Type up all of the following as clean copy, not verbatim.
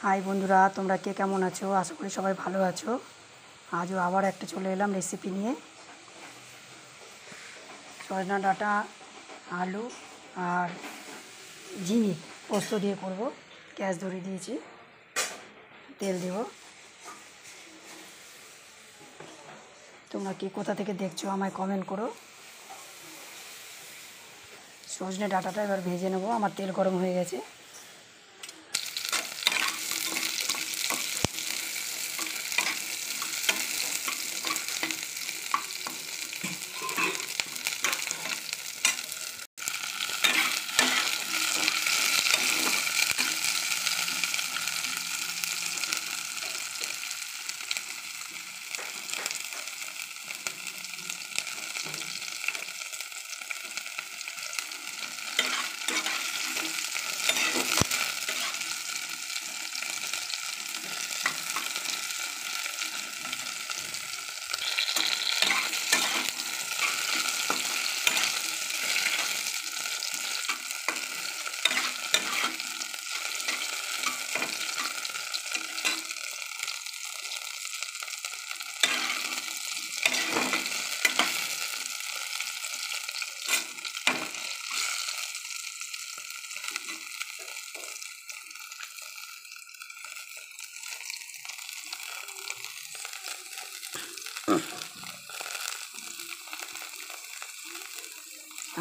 High বন্ধুরা, তোমরা কে কেমন আছো? আশা করি সবাই ভালো আছো। আজও আবার একটা চলে এলাম রেসিপি নিয়ে। সজনা ডাঁটা, আলু আর ঝিঙে পোস্ত দিয়ে করব। গ্যাস ধরিয়ে দিয়েছি, তেল দেব। তোমরা কে কোথা থেকে দেখছো আমায় কমেন্ট করো। সজনে ডাঁটাটা এবার ভেজে নেব। আমার তেল গরম হয়ে গেছে।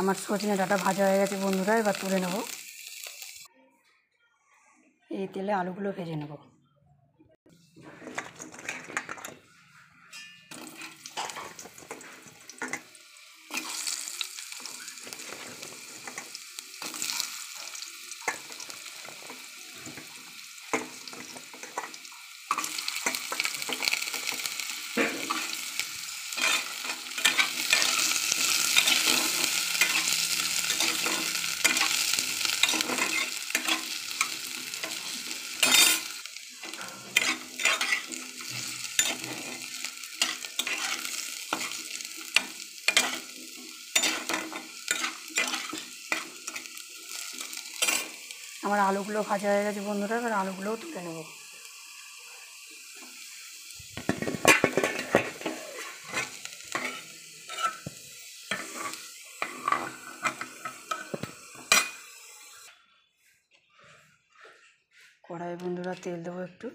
আমার সজনে ডাঁটা ভাজা হয়ে গেছে বন্ধুরা, এবার তুলে নেব। এই তেলে আলুগুলো ভেজে নেব। আমার আলুগুলো ভাজা হয়ে গেছে বন্ধুরা, এবার আলুগুলোও তুলে নেব। কড়াই বন্ধুরা তেল দেবো একটু।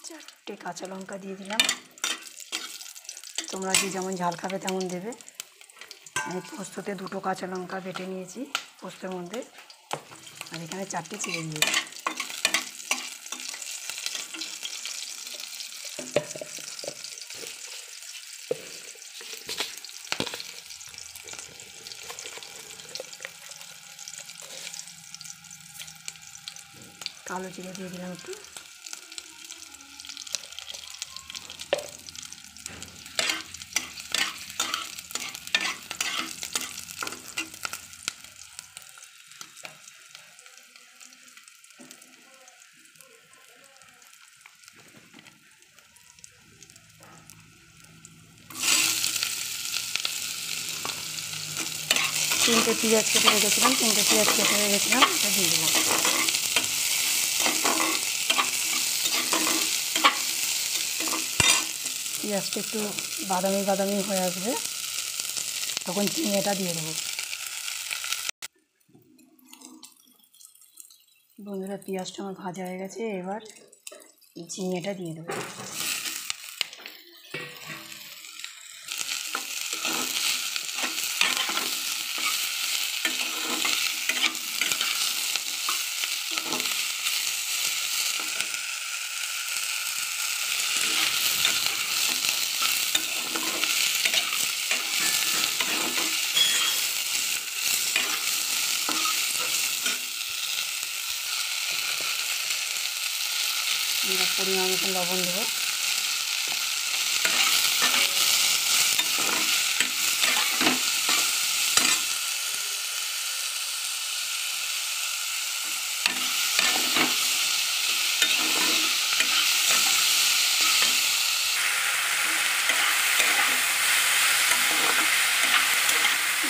চারটে কাঁচা লঙ্কা দিয়ে দিলাম। তোমরা যে যেমন ঝাল খাবে তেমন দেবে। আমি পোস্ততে 2টো কাঁচা লঙ্কা বেটে নিয়েছি পোস্তের মধ্যে, আর এখানে 4টে চিড়ে দিয়েছি। কালো জিরে দিয়ে দিলাম একটু। তিনটে পেঁয়াজ কেটে রেখেছিলাম, এটা দিয়ে দিলাম। পেঁয়াজটা একটু বাদামি বাদামি হয়ে আসবে, তখন ঝিঙেটা দিয়ে দেবো। বন্ধুরা পেঁয়াজটা আমার ভাজা হয়ে গেছে, এবার ঝিঙেটা দিয়ে দেবো। পরিমাণ মতো লবণ দেবো।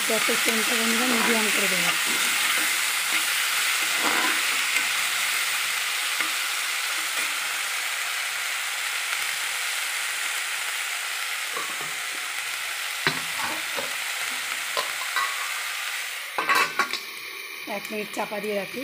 গ্যাসের ফ্লেমটা বন্ধুরা মিডিয়াম করে দেবো। এক মিনিট চাপা দিয়ে রাখি।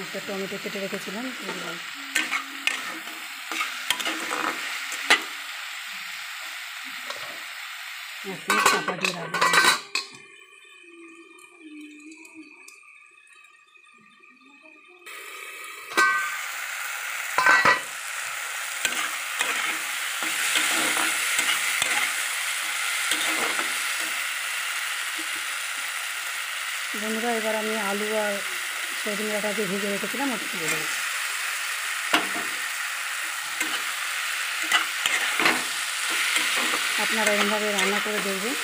একটা টমেটো কেটে রেখেছিলাম, এখন চাপা দিয়ে রাখবো। বন্ধুরা এবার আমি আলু আর সজনে ডাঁটাকে ভেজে রেখেছিলাম, ওটা তুলে দেবো। আপনারা এরকমভাবে রান্না করে দেখবেন,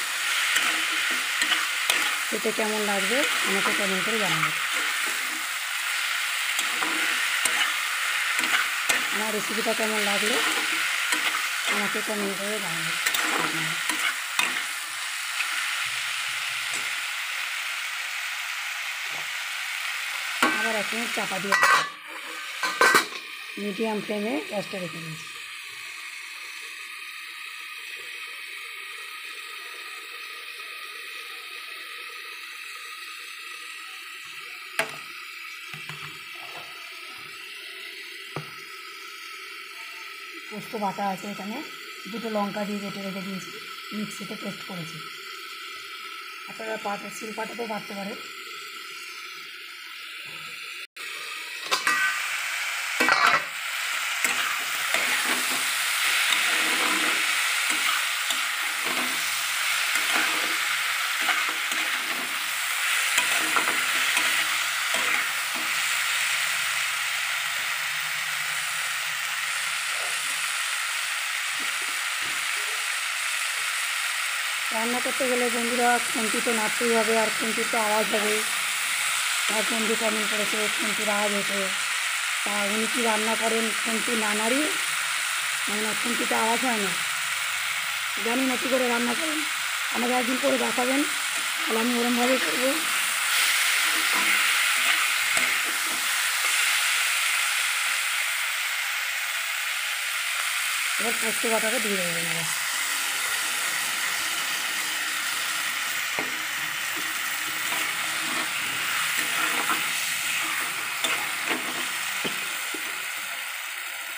খেতে কেমন লাগবে আমাকে কমেন্ট করে জানাবেন। আমার রেসিপিটা কেমন লাগলো আমাকে কমেন্ট করে জানাবেন। আবার এক মিনিট চাপা দিয়ে মিডিয়াম ফ্লেমে গ্যাসটা রেখে দিয়েছি। পোস্ত বাটা আছে, এখানে দুটো লঙ্কা দিয়ে কেটে রেখে দিয়েছি, মিক্সিতে পেস্ট করেছি। আপনারা শিলপাটাতেও বাটতে পারেন। রান্না করতে গেলে বন্ধুরা খুন্তি তো নাড়তেই হবে, আর খুন্তির তো আওয়াজ হবে। আর বন্ধু কমেন্ট করেছে খুন্তির আওয়াজ হয়েছে, তা উনি কি রান্না করেন খুন্তি না নাড়িয়ে? মানে খুন্তিতে আওয়াজ হয় না, জানি না কী করে রান্না করেন। আমাকে একদিন করে দেখাবেন, তাহলে আমি ওরমভাবেই করবো। এবার পোস্ত বাটাটা দিয়ে দেবেন। এবার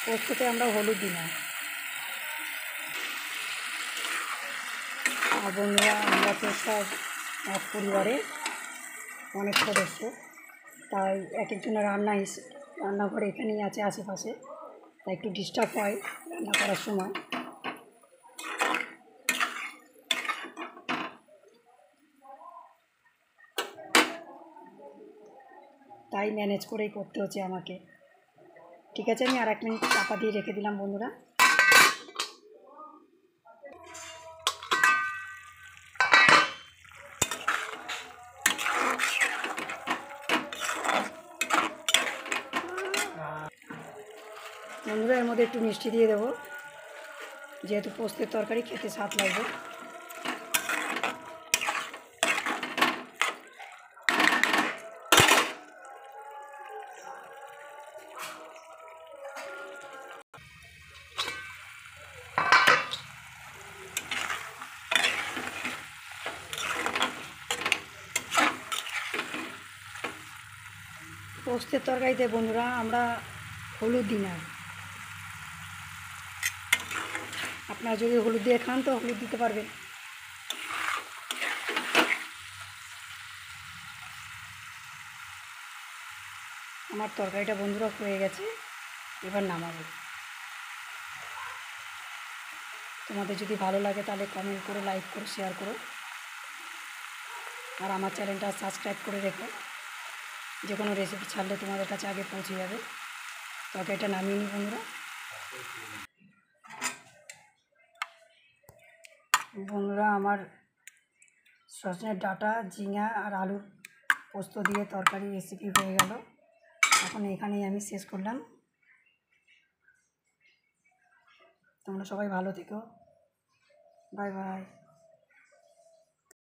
পোস্ততে আমরা হলুদ দিই না। আর বন্ধুরা আমরা তো সব এক পরিবারে অনেক সদস্য, তাই এক একজনের রান্নাঘর এখানেই আছে আশেপাশে, তাই একটু ডিস্টার্ব হয় রান্না করার সময়। তাই ম্যানেজ করেই করতে হচ্ছে আমাকে। ঠিক আছে, আমি আর এক মিনিট চাপা দিয়ে রেখে দিলাম বন্ধুরা। বন্ধুরা এর মধ্যে একটু মিষ্টি দিয়ে দেবো, যেহেতু পোস্তের তরকারি খেতে স্বাদ লাগবে। পোস্তের তরকারিতে বন্ধুরা আমরা হলুদ দিই না। আপনারা যদি হলুদ দিয়ে খান তো হলুদ দিতে পারবেন। আমার তরকারিটা বন্ধুরা হয়ে গেছে, এবার নামাবো। তোমাদের যদি ভালো লাগে তাহলে কমেন্ট করো, লাইক করো, শেয়ার করো, আর আমার চ্যানেলটা সাবস্ক্রাইব করে রেখো। যে কোনো রেসিপি ছাড়লে তোমাদের কাছে আগে পৌঁছে যাবে। তরকারিটা নামিয়ে নিই বন্ধুরা। বন্ধুরা আমার সজনের ডাঁটা, ঝিঙা আর আলুর পোস্ত দিয়ে তরকারি রেসিপি হয়ে গেল। এখন এখানেই আমি শেষ করলাম। তোমরা সবাই ভালো থেকো। Bye bye.